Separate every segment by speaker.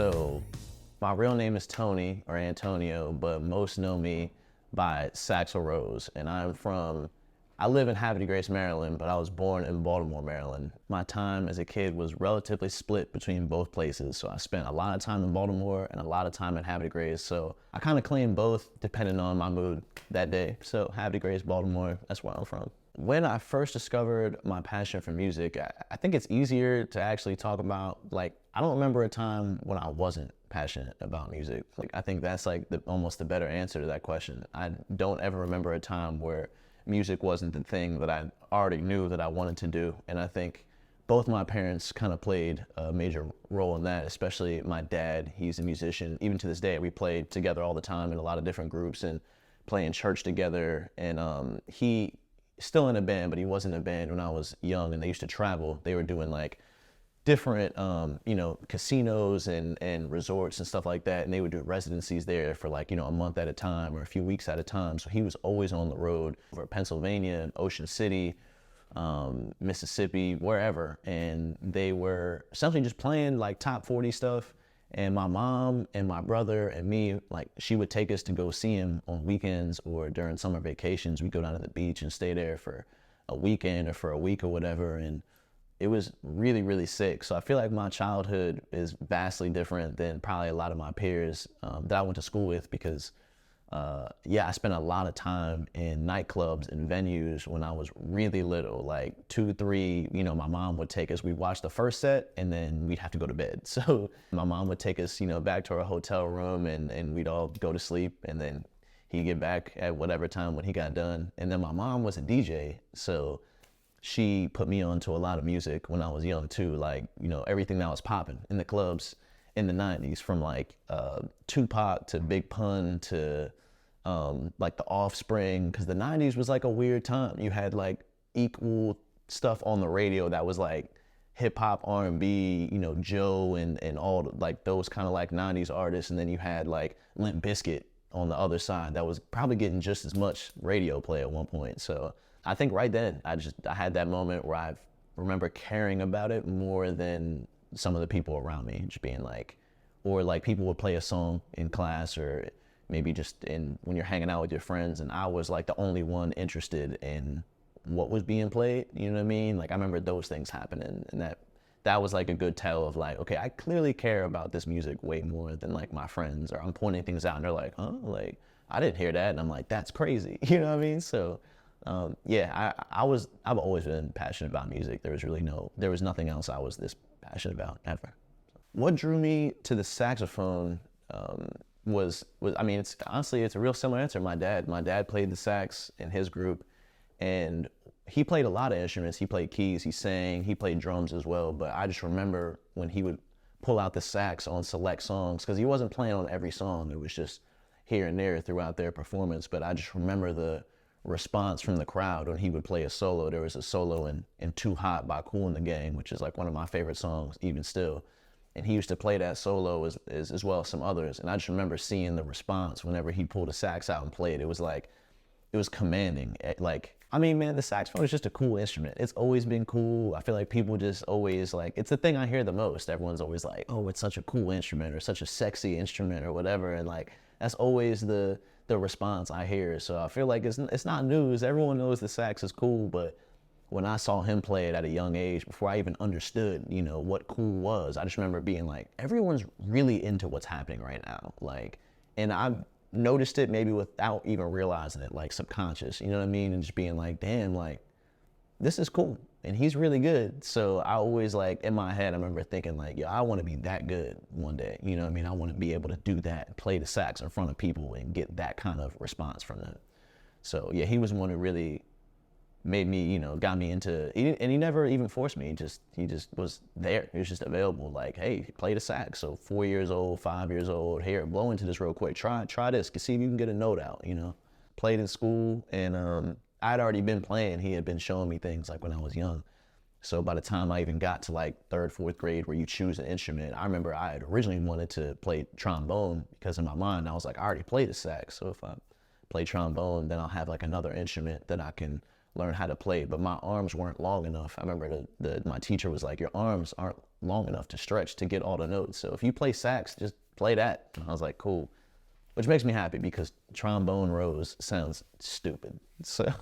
Speaker 1: So my real name is Tony or Antonio, but most know me by Saxl, and I live in Havre de Grace, Maryland, but I was born in Baltimore, Maryland. My time as a kid was relatively split between both places, so I spent a lot of time in Baltimore and a lot of time in Havre de Grace, so I kind of claim both depending on my mood that day. So Havre de Grace, Baltimore, that's where I'm from. When I first discovered my passion for music, I think it's easier to actually talk about, like, I don't remember a time when I wasn't passionate about music. Like, I think that's like almost the better answer to that question. I don't ever remember a time where music wasn't the thing that I already knew that I wanted to do. And I think both my parents kind of played a major role in that, especially my dad. He's a musician. Even to this day, we played together all the time in a lot of different groups and play in church together. And he still in a band, but he wasn't in a band when I was young, and they used to travel. They were doing like different, casinos and resorts and stuff like that. And they would do residencies there for like, a month at a time or a few weeks at a time. So he was always on the road for Pennsylvania, Ocean City, Mississippi, wherever. And they were essentially just playing like top 40 stuff. And my mom and my brother and me, like, she would take us to go see him on weekends or during summer vacations. We'd go down to the beach and stay there for a weekend or for a week or whatever. And it was really, really sick. So I feel like my childhood is vastly different than probably a lot of my peers that I went to school with because, I spent a lot of time in nightclubs and venues when I was really little, like 2, 3, my mom would take us, we'd watch the first set and then we'd have to go to bed. So my mom would take us, back to our hotel room and we'd all go to sleep, and then he'd get back at whatever time when he got done. And then my mom was a DJ, so she put me on to a lot of music when I was young too, like, everything that was popping in the clubs in the 90s, from like Tupac to Big Pun to like the Offspring, because the 90s was like a weird time. You had like equal stuff on the radio that was like hip hop, R&B, Joe and all like those kind of like 90s artists, and then you had like Limp Bizkit on the other side that was probably getting just as much radio play at one point. So I think right then I had that moment where I remember caring about it more than some of the people around me, just being like, or like people would play a song in class or maybe just when you're hanging out with your friends, and I was like the only one interested in what was being played, you know what I mean? Like I remember those things happening, and that was like a good tell of like, okay, I clearly care about this music way more than like my friends, or I'm pointing things out and they're like, huh, like I didn't hear that, and I'm like, that's crazy, you know what I mean? So I've always been passionate about music. There was nothing else I was this passionate about ever. What drew me to the saxophone was it's honestly, it's a real similar answer. My dad played the sax in his group, and he played a lot of instruments. He played keys, he sang, he played drums as well. But I just remember when he would pull out the sax on select songs, because he wasn't playing on every song. It was just here and there throughout their performance. But I just remember the response from the crowd when he would play a solo. There was a solo in Too Hot by Kool and the Gang, which is like one of my favorite songs even still. And he used to play that solo as well as some others. And I just remember seeing the response whenever he pulled a sax out and played. It was commanding. Like, I mean, man, the saxophone is just a cool instrument. It's always been cool. I feel like people just always like, it's the thing I hear the most. Everyone's always like, oh, it's such a cool instrument or such a sexy instrument or whatever. And like, that's always the response I hear. So I feel like it's not news. Everyone knows the sax is cool, but when I saw him play it at a young age, before I even understood, what cool was, I just remember being like, everyone's really into what's happening right now. Like, and I've noticed it maybe without even realizing it, like subconscious, you know what I mean? And just being like, damn, like, this is cool. And he's really good. So I always, like, in my head, I remember thinking like, yo, I want to be that good one day. You know what I mean? I want to be able to do that, play the sax in front of people and get that kind of response from them. So yeah, he was one who really made me, got me into, and he never even forced me. He just was there. He was just available. Like, hey, play the sax. So 4 years old, 5 years old, here, blow into this real quick. Try this, see if you can get a note out, Played in school, and I'd already been playing. He had been showing me things like when I was young. So by the time I even got to like 3rd, 4th grade where you choose an instrument, I remember I had originally wanted to play trombone because in my mind, I was like, I already played the sax. So if I play trombone, then I'll have like another instrument that I can learn how to play. But my arms weren't long enough. I remember my teacher was like, your arms aren't long enough to stretch to get all the notes. So if you play sax, just play that. And I was like, cool. Which makes me happy because trombone rose sounds stupid. So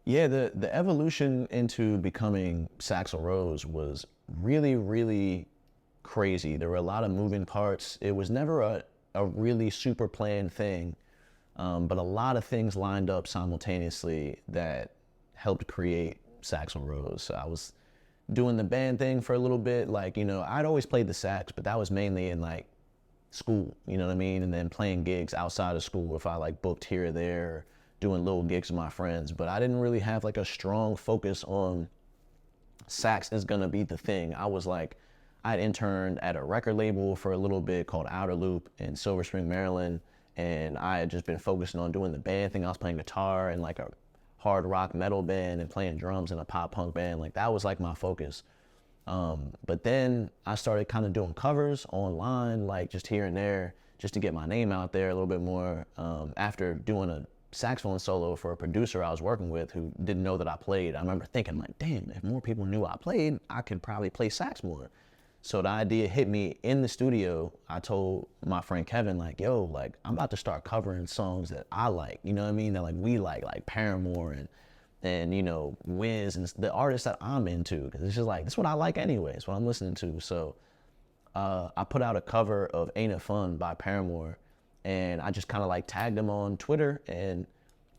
Speaker 1: yeah, the evolution into becoming Saxl Rose was really, really crazy. There were a lot of moving parts. It was never a really super planned thing, but a lot of things lined up simultaneously that helped create Saxl Rose. So I was doing the band thing for a little bit. Like, you know, I'd always played the sax, but that was mainly in like school, you know what I mean? And then playing gigs outside of school if I like booked here or there, doing little gigs with my friends. But I didn't really have like a strong focus on sax is gonna be the thing. I was like, I'd interned at a record label for a little bit called Outer Loop in Silver Spring, Maryland. And I had just been focusing on doing the band thing. I was playing guitar in like a hard rock metal band and playing drums in a pop punk band. Like that was like my focus. But then I started kind of doing covers online, like just here and there, just to get my name out there a little bit more. After doing a saxophone solo for a producer I was working with who didn't know that I played, I remember thinking like, damn, if more people knew I played, I could probably play sax more. So the idea hit me in the studio. I told my friend Kevin, like, yo, like I'm about to start covering songs that I like, you know what I mean? That like we like Paramore and you know, Wiz and the artists that I'm into. Cause it's just like, this is what I like anyway. It's what I'm listening to. So I put out a cover of Ain't It Fun by Paramore and I just kind of like tagged them on Twitter and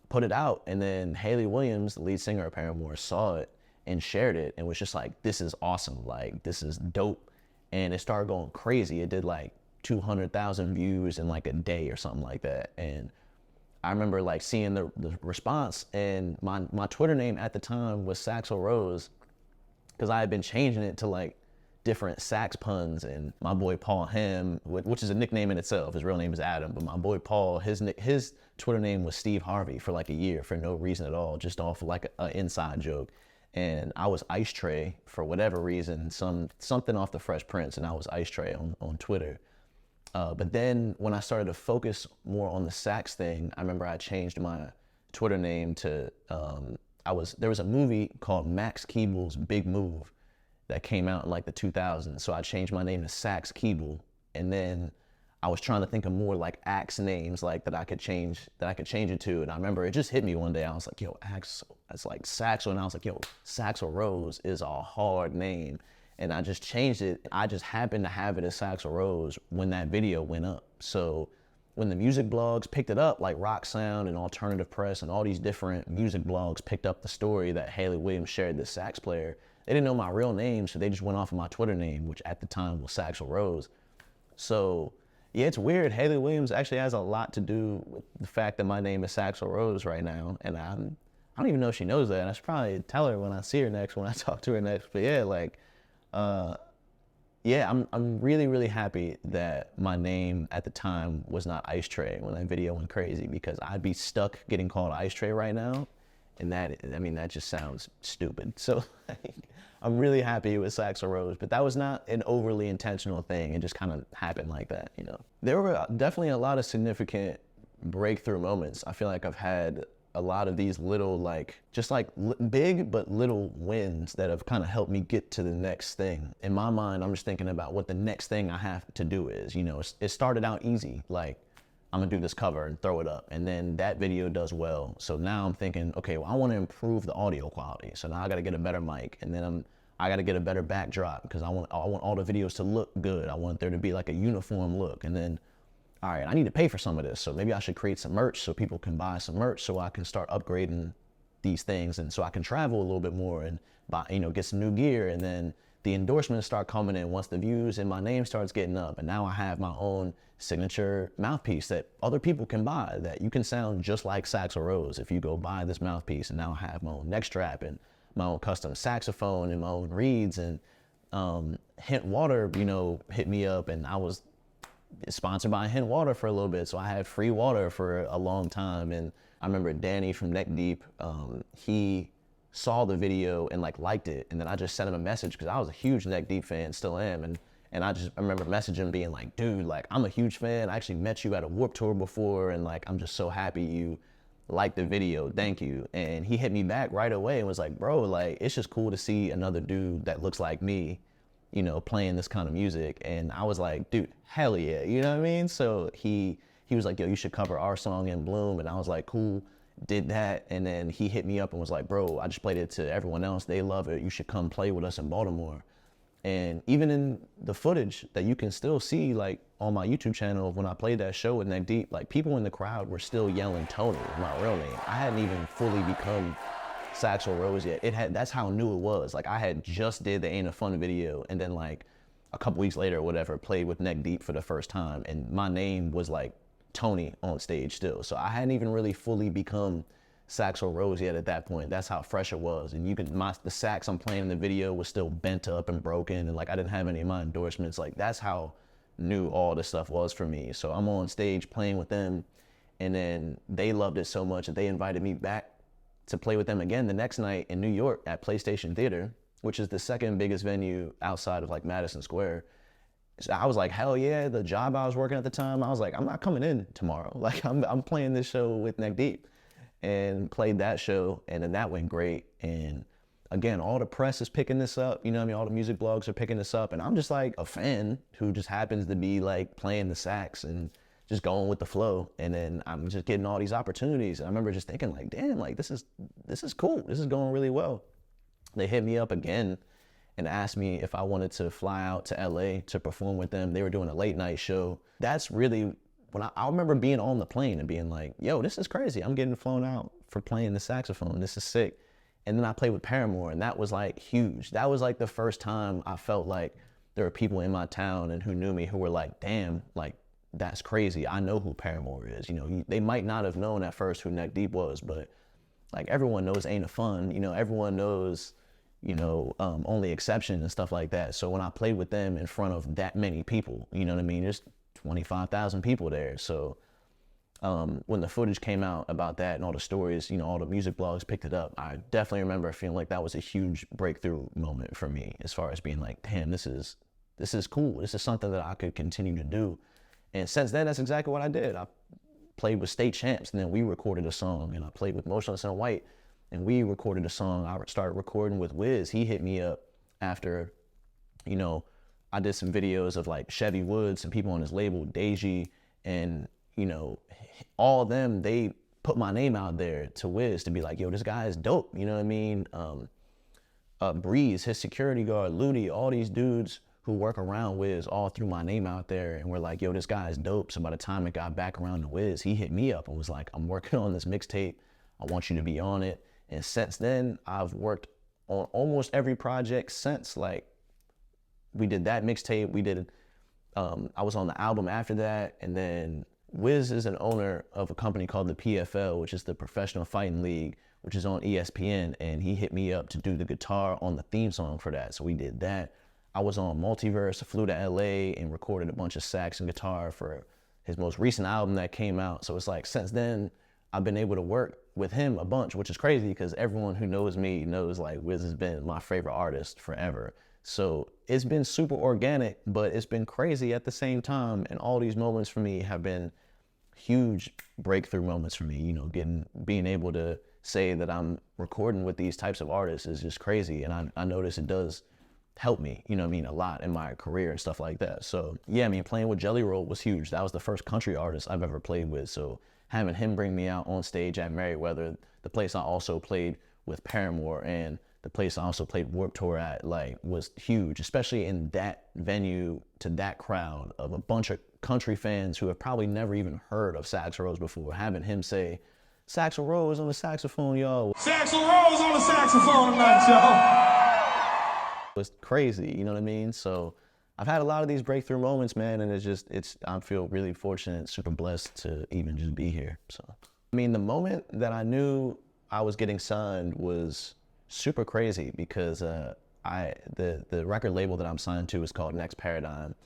Speaker 1: put it out. And then Haley Williams, the lead singer of Paramore, saw it and shared it and was just like, this is awesome. Like, this is dope. And it started going crazy. It did like 200,000 views in like a day or something like that. And I remember like seeing the response, and my Twitter name at the time was Saxl Rose because I had been changing it to like different sax puns. And my boy Paul Ham, which is a nickname in itself, his real name is Adam, but my boy Paul, his Twitter name was Steve Harvey for like a year for no reason at all, just off of like an inside joke. And I was Ice Tray for whatever reason, something off the Fresh Prince, and I was Ice Tray on Twitter. But then when I started to focus more on the sax thing, I remember I changed my Twitter name to, there was a movie called Max Keeble's Big Move that came out in like the 2000s. So I changed my name to Sax Keeble. And then I was trying to think of more like axe names like that I could change it to. And I remember it just hit me one day. I was like, yo, axe, that's like Saxl. And I was like, yo, Saxl Rose is a hard name. And I just changed it. I just happened to have it as Saxl Rose when that video went up. So when the music blogs picked it up, like Rock Sound and Alternative Press and all these different music blogs picked up the story that Haley Williams shared this sax player, they didn't know my real name, so they just went off of my Twitter name, which at the time was Saxl Rose. So yeah, it's weird. Haley Williams actually has a lot to do with the fact that my name is Saxl Rose right now. And I don't even know if she knows that. I should probably tell her when I see her next, when I talk to her next. But yeah, like, yeah, I'm really, really happy that my name at the time was not Ice Tray when that video went crazy, because I'd be stuck getting called Ice Tray right now. And that just sounds stupid. So I'm really happy with Saxl Rose, but that was not an overly intentional thing. It just kind of happened like that, you know. There were definitely a lot of significant breakthrough moments. I feel like I've had a lot of these little, like, just like big but little wins that have kind of helped me get to the next thing. In my mind, I'm just thinking about what the next thing I have to do is, you know. It started out easy, like, I'm gonna do this cover and throw it up. And then that video does well. So now I'm thinking, okay, well, I wanna improve the audio quality. So now I gotta get a better mic. And then I gotta get a better backdrop because I want all the videos to look good. I want there to be like a uniform look. And then, all right, I need to pay for some of this. So maybe I should create some merch so people can buy some merch so I can start upgrading these things. And so I can travel a little bit more and buy, you know, get some new gear. And then the endorsements start coming in once the views and my name starts getting up. And now I have my own signature mouthpiece that other people can buy, that you can sound just like Saxl Rose if you go buy this mouthpiece. And now I have my own neck strap and my own custom saxophone and my own reeds. And Hint Water, you know, hit me up, and I was sponsored by Hint Water for a little bit. So I had free water for a long time. And I remember Danny from Neck Deep, he saw the video and like liked it. And then I just sent him a message because I was a huge Neck Deep fan, still am. And I remember messaging being like, dude, like, I'm a huge fan. I actually met you at a Warped Tour before, and like, I'm just so happy you liked the video. Thank you. And he hit me back right away and was like, bro, like, it's just cool to see another dude that looks like me, you know, playing this kind of music. And I was like, dude, hell yeah, you know what I mean? So he was like, yo, you should cover our song In Bloom. And I was like, cool, did that. And then he hit me up and was like, bro, I just played it to everyone else. They love it. You should come play with us in Baltimore. And even in the footage that you can still see, like on my YouTube channel, when I played that show with Neck Deep, like people in the crowd were still yelling Tony, my real name. I hadn't even fully become Saxl Rose yet. That's how new it was. Like I had just did the Ain't a Fun video, and then like a couple weeks later or whatever, played with Neck Deep for the first time, and my name was like Tony on stage still. So I hadn't even really fully become Saxl Rose yet at that point. That's how fresh it was. And you can, the sax I'm playing in the video was still bent up and broken, and like I didn't have any of my endorsements. Like that's how new all this stuff was for me. So I'm on stage playing with them, and then they loved it so much that they invited me back to play with them again the next night in New York at PlayStation Theater, which is the second biggest venue outside of like Madison Square. So I was like, hell yeah. The job I was working at the time, I was like, I'm not coming in tomorrow. Like I'm playing this show with Neck Deep, and played that show, and then that went great. And again, all the press is picking this up, you know what I mean? All the music blogs are picking this up, and I'm just like a fan who just happens to be like playing the sax and just going with the flow. And then I'm just getting all these opportunities. And I remember just thinking like, damn, like this is cool. This is going really well. They hit me up again and asked me if I wanted to fly out to LA to perform with them. They were doing a late night show. That's really when I remember being on the plane and being like, yo, this is crazy. I'm getting flown out for playing the saxophone. This is sick. And then I played with Paramore, and that was like huge. That was like the first time I felt like there were people in my town and who knew me who were like, damn, like that's crazy. I know who Paramore is. You know, they might not have known at first who Neck Deep was, but like everyone knows Ain't a Fun. You know, everyone knows, you know, Only Exception and stuff like that. So when I played with them in front of that many people, you know what I mean? There's 25,000 people there. So when the footage came out about that and all the stories, you know, all the music blogs picked it up, I definitely remember feeling like that was a huge breakthrough moment for me as far as being like, damn, this is cool. This is something that I could continue to do. And since then, that's exactly what I did. I played with State Champs, and then we recorded a song, and I played with Motionless in White, and we recorded a song. I started recording with Wiz. He hit me up after, you know, I did some videos of like Chevy Woods and people on his label, Deji, and, you know, all of them, they put my name out there to Wiz to be like, yo, this guy is dope. You know what I mean? Breeze, his security guard, Ludi, all these dudes who work around Wiz all threw my name out there and were like, yo, this guy is dope. So by the time it got back around to Wiz, he hit me up and was like, I'm working on this mixtape. I want you to be on it. And since then, I've worked on almost every project since. Like, we did that mixtape. We did, I was on the album after that. And then Wiz is an owner of a company called the PFL, which is the Professional Fighting League, which is on ESPN. And he hit me up to do the guitar on the theme song for that. So we did that. I was on Multiverse. I flew to LA and recorded a bunch of sax and guitar for his most recent album that came out. So it's like, since then, I've been able to work with him a bunch, which is crazy because everyone who knows me knows like Wiz has been my favorite artist forever. So it's been super organic, but it's been crazy at the same time. And all these moments for me have been huge breakthrough moments for me. You know, being able to say that I'm recording with these types of artists is just crazy. And I notice it does help me, you know what I mean, a lot in my career and stuff like that. So yeah, I mean, playing with Jelly Roll was huge. That was the first country artist I've ever played with. So having him bring me out on stage at Merriweather, the place I also played with Paramore and the place I also played Warped Tour at, like, was huge, especially in that venue to that crowd of a bunch of country fans who have probably never even heard of Saxl Rose before. Having him say, Saxl Rose on the saxophone, y'all.
Speaker 2: Saxl Rose on the saxophone tonight, y'all.
Speaker 1: Was crazy, you know what I mean? So I've had a lot of these breakthrough moments, man, and I feel really fortunate, super blessed to even just be here. So, I mean, the moment that I knew I was getting signed was super crazy because the record label that I'm signed to is called Next Paradigm,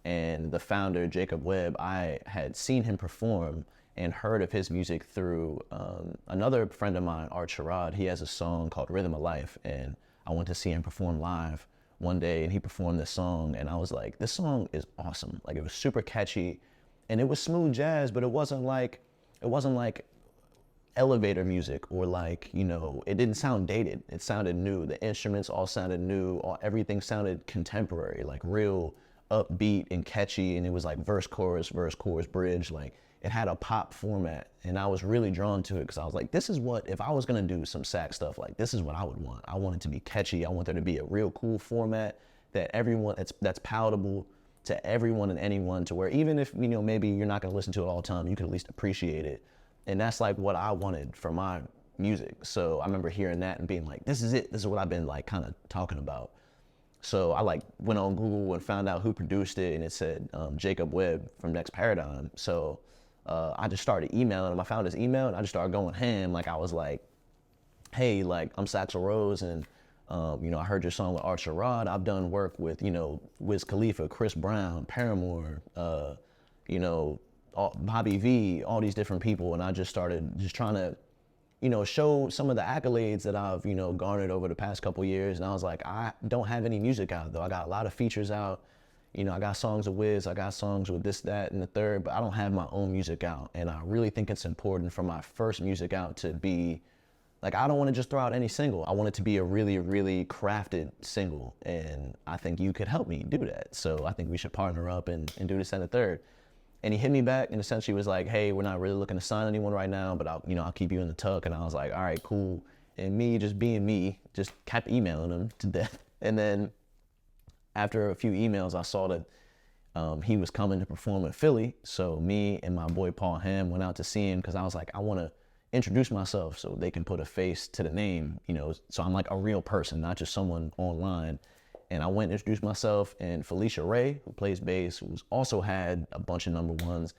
Speaker 1: and the founder, Jacob Webb, I had seen him perform and heard of his music through another friend of mine, Art Sherrod. He has a song called Rhythm of Life, and I went to see him perform live one day, and he performed this song, and I was like, this song is awesome. Like, it was super catchy, and it was smooth jazz, but it wasn't like elevator music, or like, you know, it didn't sound dated. It sounded new. The instruments all sounded new. Everything sounded contemporary, like real upbeat and catchy. And it was like verse, chorus, bridge. Like it had a pop format. And I was really drawn to it because I was like, this is what, if I was going to do some sax stuff, like this is what I would want. I want it to be catchy. I want there to be a real cool format that everyone, that's palatable to everyone and anyone, to where even if, you know, maybe you're not going to listen to it all the time, you can at least appreciate it. And that's like what I wanted for my music. So I remember hearing that and being like, this is it. This is what I've been like kind of talking about. So I like went on Google and found out who produced it, and it said Jacob Webb from Next Paradigm. So I just started emailing him. I found his email and I just started going ham. Like I was like, hey, like I'm Saxl Rose, and you know, I heard your song with Archer Rod. I've done work with, you know, Wiz Khalifa, Chris Brown, Paramore, you know, Bobby V, all these different people. And I just started just trying to, you know, show some of the accolades that I've, you know, garnered over the past couple years. And I was like, I don't have any music out though. I got a lot of features out. You know, I got songs with Wiz, I got songs with this, that, and the third, but I don't have my own music out. And I really think it's important for my first music out to be, like, I don't want to just throw out any single. I want it to be a really, really crafted single. And I think you could help me do that. So I think we should partner up and do this and the third. And he hit me back and essentially was like, hey, we're not really looking to sign anyone right now, but I'll keep you in the tuck. And I was like, all right, cool. And me just being me, just kept emailing him to death. And then after a few emails, I saw that he was coming to perform in Philly. So me and my boy Paul Ham went out to see him because I was like, I want to introduce myself so they can put a face to the name, you know, so I'm like a real person, not just someone online. And I went and introduced myself, and Felicia Ray, who plays bass, who's also had a bunch of number ones,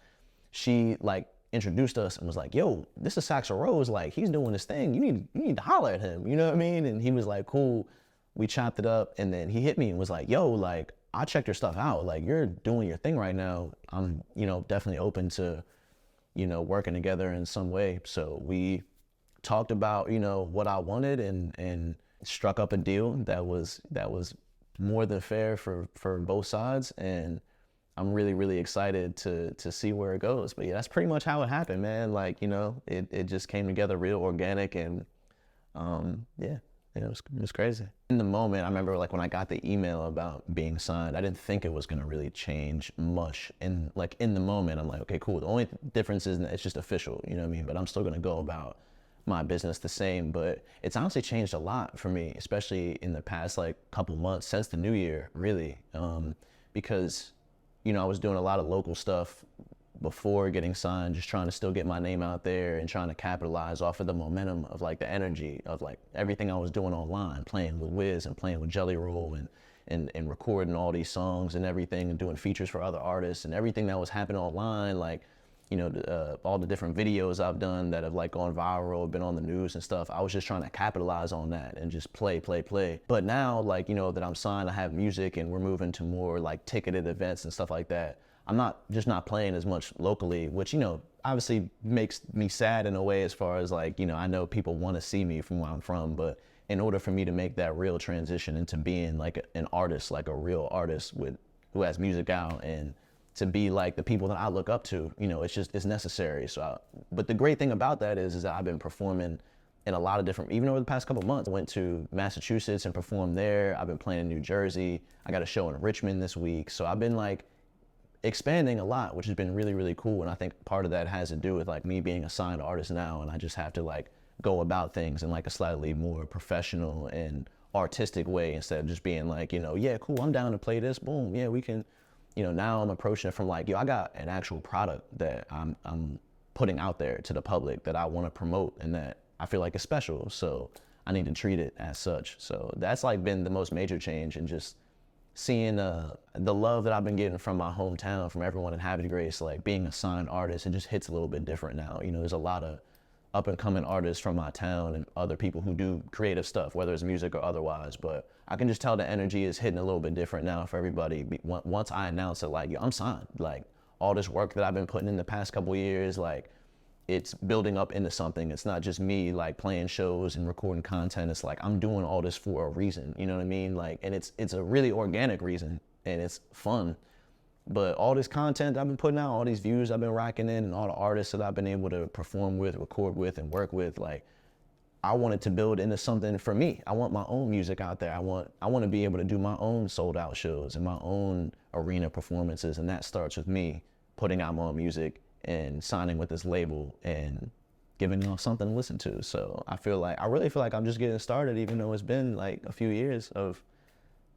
Speaker 1: she like introduced us and was like, yo, this is Saxl Rose, like he's doing this thing, you need to holler at him, you know what I mean? And he was like, cool. We chopped it up, and then he hit me and was like, yo, like I checked your stuff out, like you're doing your thing right now. I'm, you know, definitely open to, you know, working together in some way. So we talked about, you know, what I wanted and struck up a deal that was more than fair for both sides. And I'm really, really excited to see where it goes. But yeah, that's pretty much how it happened, man. Like, you know, it just came together real organic, and yeah, it was crazy. In the moment, I remember like when I got the email about being signed, I didn't think it was gonna really change much. And like in the moment, I'm like, okay, cool. The only difference is that it's just official, you know what I mean? But I'm still gonna go about my business the same. But it's honestly changed a lot for me, especially in the past like couple months since the new year, really. Because, you know, I was doing a lot of local stuff before getting signed, just trying to still get my name out there and trying to capitalize off of the momentum of like the energy of like everything I was doing online, playing with Wiz and playing with Jelly Roll and recording all these songs and everything, and doing features for other artists and everything that was happening online. Like, you know, all the different videos I've done that have like gone viral, been on the news and stuff. I was just trying to capitalize on that and just play. But now, like, you know, that I'm signed, I have music, and we're moving to more like ticketed events and stuff like that. I'm not playing as much locally, which, you know, obviously makes me sad in a way, as far as like, you know, I know people want to see me from where I'm from, but in order for me to make that real transition into being like an artist, like a real artist who has music out, and to be like the people that I look up to, you know, it's necessary. So, but the great thing about that is that I've been performing in a lot of different, even over the past couple of months. I went to Massachusetts and performed there. I've been playing in New Jersey. I got a show in Richmond this week. So I've been like expanding a lot, which has been really, really cool. And I think part of that has to do with like me being a signed artist now, and I just have to like go about things in like a slightly more professional and artistic way, instead of just being like, you know, yeah, cool, I'm down to play this, boom, yeah, we can. You know, now I'm approaching it from like, yo, I got an actual product that I'm putting out there to the public that I want to promote and that I feel like is special. So I need to treat it as such. So that's like been the most major change, and just seeing the love that I've been getting from my hometown, from everyone in Havre de Grace, like being a signed artist, it just hits a little bit different now. You know, there's a lot of up and coming artists from my town and other people who do creative stuff, whether it's music or otherwise. But I can just tell the energy is hitting a little bit different now for everybody. Once I announce it, like, yo, I'm signed, like all this work that I've been putting in the past couple of years, like it's building up into something. It's not just me like playing shows and recording content. It's like I'm doing all this for a reason, you know what I mean? Like, and it's a really organic reason, and it's fun. But all this content I've been putting out, all these views I've been racking in, and all the artists that I've been able to perform with, record with, and work with, like, I wanted to build into something for me. I want my own music out there. I want to be able to do my own sold out shows and my own arena performances. And that starts with me putting out my own music and signing with this label and giving them something to listen to. So I really feel like I'm just getting started, even though it's been like a few years of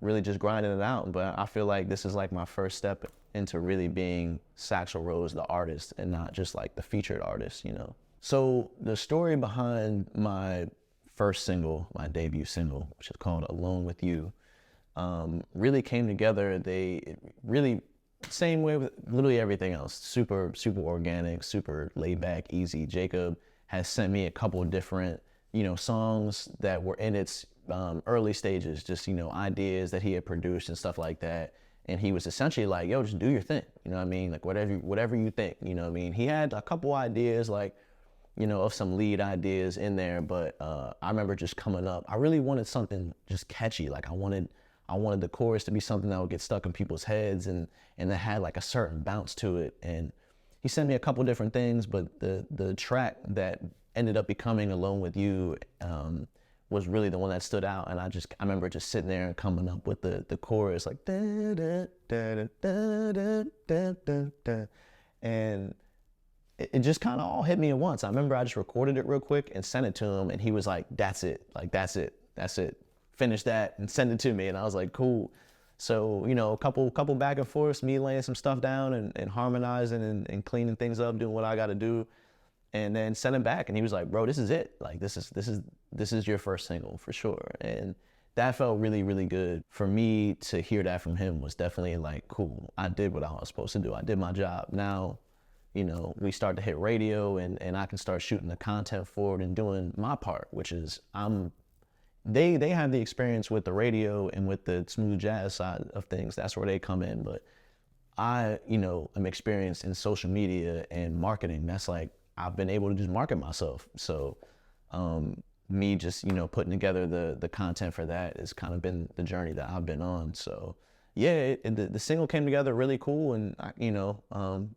Speaker 1: really just grinding it out. But I feel like this is like my first step into really being Saxl Rose, the artist, and not just like the featured artist, you know? So the story behind my first single, my debut single, which is called Alone With You, really came together. Same way with literally everything else. Super, super organic, super laid back, easy. Jacob has sent me a couple of different, songs that were in its early stages, just, ideas that he had produced and stuff like that. And he was essentially like, yo, just do your thing. You know what I mean? Like whatever you think, you know what I mean? He had a couple ideas, like, of some lead ideas in there, but I remember just coming up, I really wanted something just catchy. Like I wanted the chorus to be something that would get stuck in people's heads and that had like a certain bounce to it. And he sent me a couple different things, but the track that ended up becoming Alone With You was really the one that stood out. And I remember just sitting there and coming up with the chorus, like da da da da da da da da, and it just kind of all hit me at once. I remember I just recorded it real quick and sent it to him, and he was like, that's it, finish that and send it to me. And I was like, cool. So, a couple back and forths, me laying some stuff down and harmonizing and cleaning things up, doing what I got to do, and then sent it back. And he was like, bro, this is it. Like, this is your first single for sure. And that felt really, really good. For me to hear that from him was definitely like, cool, I did what I was supposed to do. I did my job. Now, we start to hit radio and I can start shooting the content forward and doing my part, which is they have the experience with the radio and with the smooth jazz side of things. That's where they come in. But I, am experienced in social media and marketing. That's like, I've been able to just market myself. So me just, putting together the content for that has kind of been the journey that I've been on. So yeah, the single came together really cool, and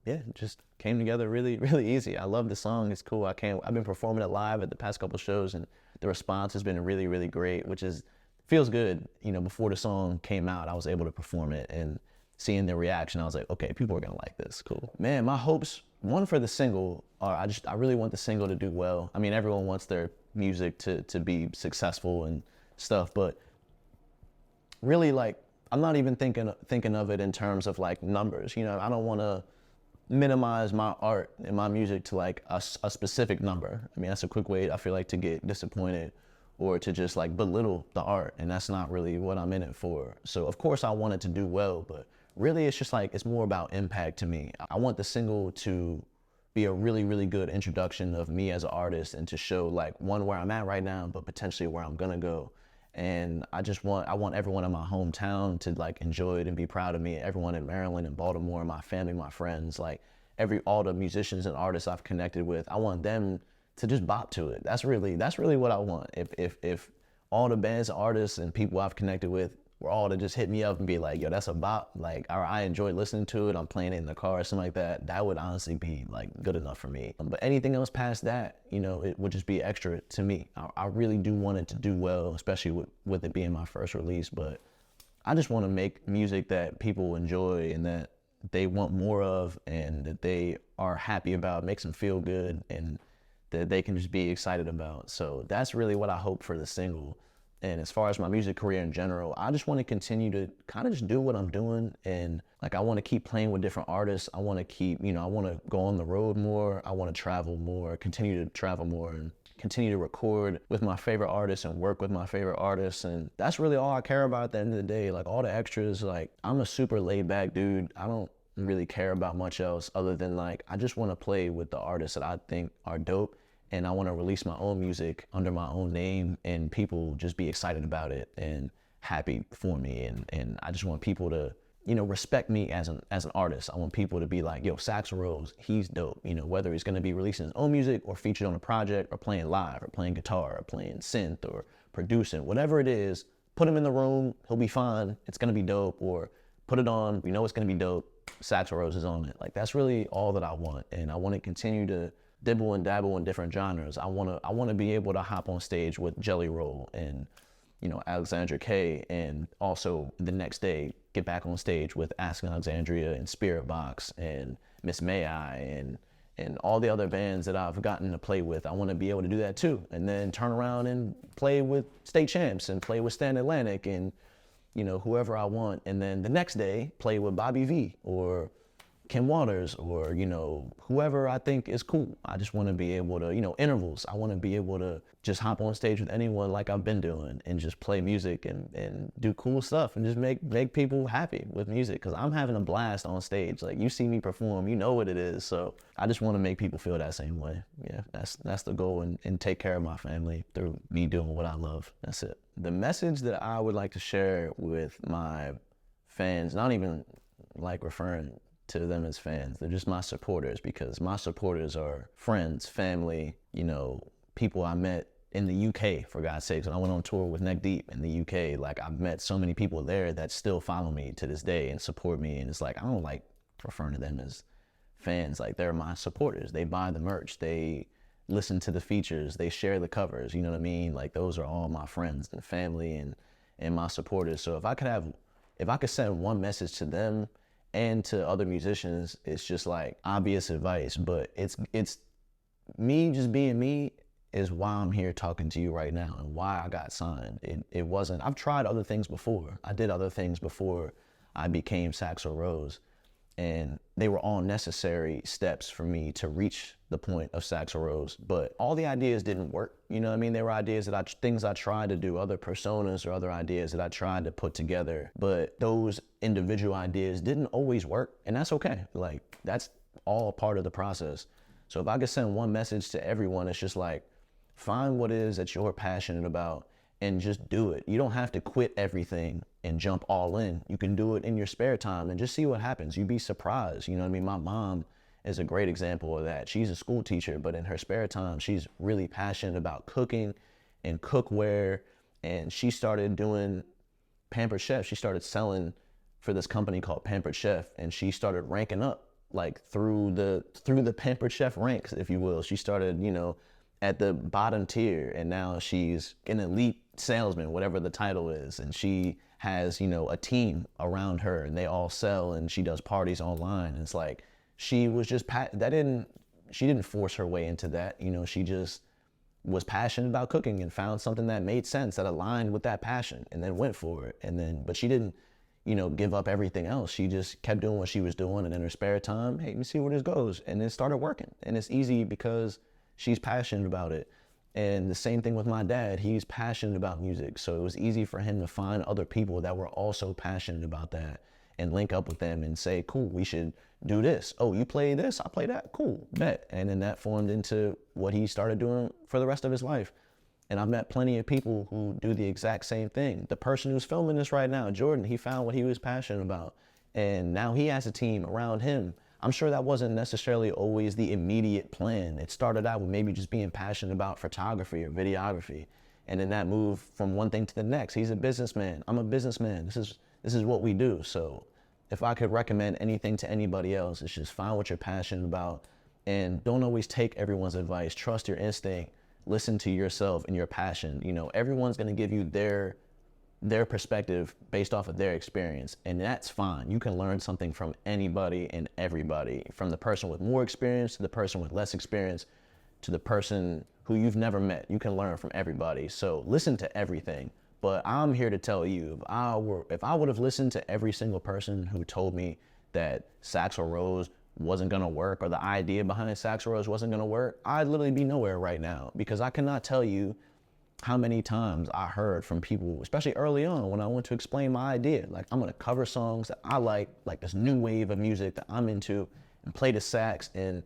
Speaker 1: it just came together really, really easy. I love the song. It's cool. I've been performing it live at the past couple shows, and the response has been really, really great, which feels good. Before the song came out, I was able to perform it, and seeing the reaction, I was like, okay, people are gonna like this. Cool. Man, my hopes, one for the single, are I really want the single to do well. I mean, everyone wants their music to be successful and stuff, but really, like, I'm not even thinking of it in terms of like numbers. I don't want to minimize my art and my music to like a specific number. I mean, that's a quick way, I feel like, to get disappointed or to just like belittle the art, and that's not really what I'm in it for. So of course I want it to do well, but really it's just like, it's more about impact to me. I want the single to be a really, really good introduction of me as an artist, and to show like, one, where I'm at right now, but potentially where I'm gonna go. And I want everyone in my hometown to like enjoy it and be proud of me. Everyone in Maryland and Baltimore, my family, my friends, like all the musicians and artists I've connected with, I want them to just bop to it. That's really what I want. If all the bands, artists, and people I've connected with were all to just hit me up and be like, yo, that's a bop, like, or I enjoy listening to it, I'm playing it in the car or something like that, that would honestly be like good enough for me. But anything else past that, it would just be extra to me. I really do want it to do well, especially with it being my first release, but I just want to make music that people enjoy and that they want more of, and that they are happy about, makes them feel good, and that they can just be excited about. So that's really what I hope for the single. And as far as my music career in general, I just want to continue to kind of just do what I'm doing. And like, I want to keep playing with different artists. I want to keep, I want to go on the road more. I want to travel more, continue to travel more, and continue to record with my favorite artists and work with my favorite artists. And that's really all I care about at the end of the day. Like, all the extras, like, I'm a super laid back dude. I don't really care about much else other than like, I just want to play with the artists that I think are dope. And I want to release my own music under my own name, and people just be excited about it and happy for me. And I just want people to, respect me as an artist. I want people to be like, yo, Saxl Rose, he's dope. Whether he's going to be releasing his own music or featured on a project or playing live or playing guitar or playing synth or producing, whatever it is, put him in the room, he'll be fine. It's going to be dope. Or put it on, we know it's going to be dope. Saxl Rose is on it. Like, that's really all that I want. And I want to continue to dibble and dabble in different genres. I want to be able to hop on stage with Jelly Roll and, you know, Alexandra K, and also the next day get back on stage with Asking Alexandria and Spirit Box and Miss May I and all the other bands that I've gotten to play with. I want to be able to do that too, and then turn around and play with state champs and play with Stan Atlantic and, you know, whoever I want, and then the next day play with Bobby V or Kim Waters or, you know, whoever I think is cool. I just want to be able to, you know, intervals. I want to be able to just hop on stage with anyone like I've been doing and just play music and do cool stuff and just make people happy with music, because I'm having a blast on stage. Like, you see me perform, you know what it is. So I just want to make people feel that same way. Yeah, that's the goal, and take care of my family through me doing what I love. That's it. The message that I would like to share with my fans, not even like referring to them as fans, they're just my supporters, because my supporters are friends, family, you know, people I met in the UK, for God's sakes. When I went on tour with Neck Deep in the UK, like, I've met so many people there that still follow me to this day and support me, and it's like, I don't like referring to them as fans. Like, they're my supporters. They buy the merch, they listen to the features, they share the covers, you know what I mean? Like, those are all my friends and family and my supporters. So if I could send one message to them and to other musicians, it's just like obvious advice, but it's me just being me is why I'm here talking to you right now and why I got signed. It wasn't, I've tried other things before. I did other things before I became Saxl Rose, and they were all necessary steps for me to reach the point of Saxl Rose, but all the ideas didn't work. You know what I mean? There were ideas things I tried to do, other personas or other ideas that I tried to put together, but those individual ideas didn't always work, and that's okay. Like, that's all part of the process. So if I could send one message to everyone, it's just like, find what it is that you're passionate about and just do it. You don't have to quit everything and jump all in. You can do it in your spare time and just see what happens. You'd be surprised. You know what I mean? My mom is a great example of that. She's a school teacher, but in her spare time, she's really passionate about cooking and cookware. And she started doing Pampered Chef. She started selling for this company called Pampered Chef, and she started ranking up, like, through the Pampered Chef ranks, if you will. She started, you know, at the bottom tier, and now she's an elite salesman, whatever the title is, and she has, you know, a team around her, and they all sell, and she does parties online. And it's like, she was just she didn't force her way into that, you know. She just was passionate about cooking and found something that made sense, that aligned with that passion, and then went for it. But she didn't, you know, give up everything else. She just kept doing what she was doing, and in her spare time, hey, let me see where this goes, and it started working. And it's easy because she's passionate about it. And the same thing with my dad. He's passionate about music, so it was easy for him to find other people that were also passionate about that and link up with them and say, cool, we should do this. Oh, you play this, I play that, cool, bet. And then that formed into what he started doing for the rest of his life. And I've met plenty of people who do the exact same thing. The person who's filming this right now, Jordan, he found what he was passionate about, and now he has a team around him. I'm sure that wasn't necessarily always the immediate plan. It started out with maybe just being passionate about photography or videography, and then that moved from one thing to the next. He's a businessman, I'm a businessman. This is what we do. So if I could recommend anything to anybody else, it's just find what you're passionate about, and don't always take everyone's advice. Trust your instinct, listen to yourself and your passion. You know, everyone's gonna give you their perspective based off of their experience, and that's fine. You can learn something from anybody and everybody, from the person with more experience to the person with less experience to the person who you've never met. You can learn from everybody. So listen to everything. But I'm here to tell you, if I would have listened to every single person who told me that Saxl Rose wasn't gonna work, or the idea behind Saxl Rose wasn't gonna work, I'd literally be nowhere right now, because I cannot tell you how many times I heard from people, especially early on when I went to explain my idea. Like, I'm gonna cover songs that I like this new wave of music that I'm into, and play the sax and,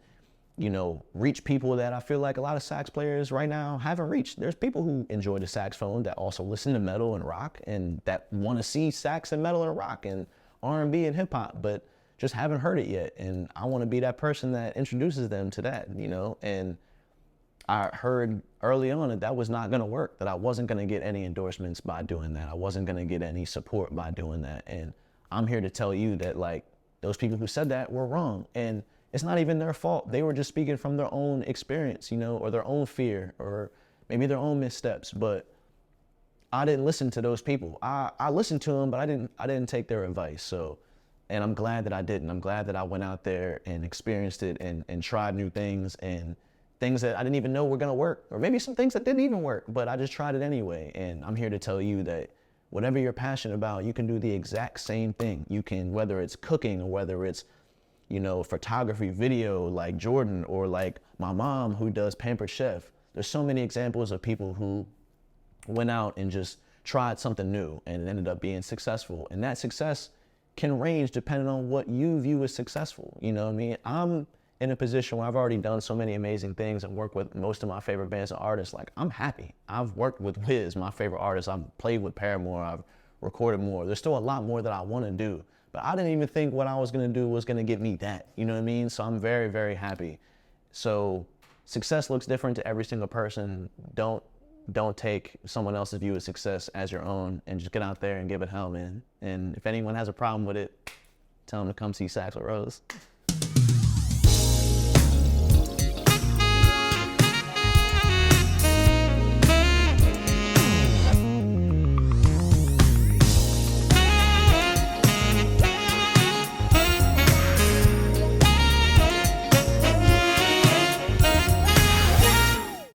Speaker 1: you know, reach people that I feel like a lot of sax players right now haven't reached. There's people who enjoy the saxophone that also listen to metal and rock, and that wanna see sax and metal and rock and R&B and hip hop, but just haven't heard it yet. And I wanna be that person that introduces them to that, you know. And I heard early on that was not gonna work, that I wasn't gonna get any endorsements by doing that. I wasn't gonna get any support by doing that. And I'm here to tell you that, like, those people who said that were wrong. And it's not even their fault. They were just speaking from their own experience, you know, or their own fear, or maybe their own missteps. But I didn't listen to those people. I listened to them, but I didn't take their advice. So, and I'm glad that I didn't. I'm glad that I went out there and experienced it and tried new things and things that I didn't even know were gonna work, or maybe some things that didn't even work, but I just tried it anyway. And I'm here to tell you that whatever you're passionate about, you can do the exact same thing. You can, whether it's cooking or whether it's, you know, photography, video like Jordan, or like my mom who does Pampered Chef. There's so many examples of people who went out and just tried something new and it ended up being successful. And that success can range depending on what you view as successful. You know what I mean? I'm in a position where I've already done so many amazing things and worked with most of my favorite bands and artists. Like, I'm happy. I've worked with Wiz, my favorite artist. I've played with Paramore. I've recorded more. There's still a lot more that I want to do, but I didn't even think what I was going to do was going to get me that. You know what I mean? So I'm very, very happy. So success looks different to every single person. Don't take someone else's view of success as your own, and just get out there and give it hell, man. And if anyone has a problem with it, tell them to come see Saxl Rose.